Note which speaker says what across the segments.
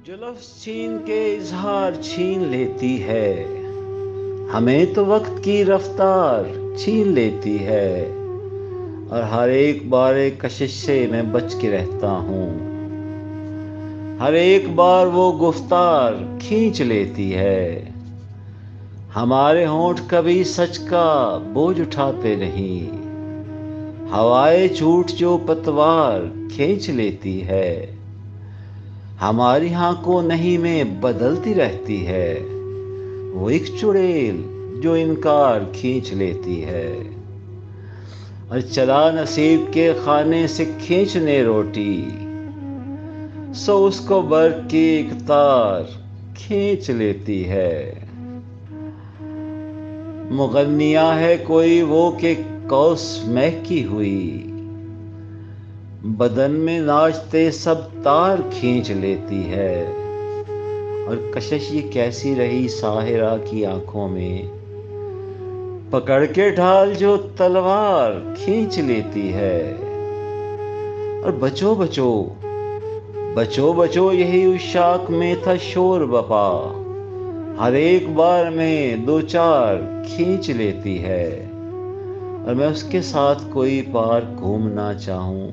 Speaker 1: जो लफ्ज़ छीन के इजहार छीन लेती है, हमें तो वक्त की रफ्तार छीन लेती है। और हर एक बार एक कशिश से मैं बच के रहता हूँ। हर एक बार वो गुफ्तार खींच लेती है। हमारे होंठ कभी सच का बोझ उठाते नहीं। हवाएं झूठ जो पतवार खींच लेती है। हमारी आंखों नहीं में बदलती रहती है। वो एक चुड़ैल जो इनकार खींच लेती है। और चला नसीब के खाने से खींचने रोटी, सो उसको बर्फ की एक तार खींच लेती है। मुगन्निया है कोई वो कि कौस महकी हुई, बदन में नाचते सब तार खींच लेती है। और कशिश ये कैसी रही साहिरा की आंखों में, पकड़ के ढाल जो तलवार खींच लेती है। और बचो बचो बचो बचो यही उस शाख में था शोर बपा, हर एक बार में दो चार खींच लेती है। और मैं उसके साथ कोई पार घूमना चाहूं,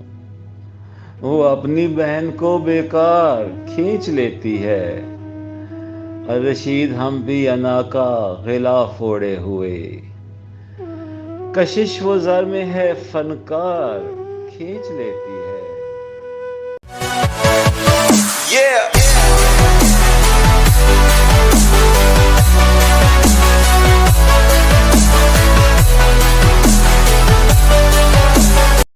Speaker 1: वो अपनी बहन को बेकार खींच लेती है। और रशीद हम भी अना का गिलाफ ओढ़े हुए, कशिश वो ज़र में है फनकार खींच लेती है।
Speaker 2: Yeah.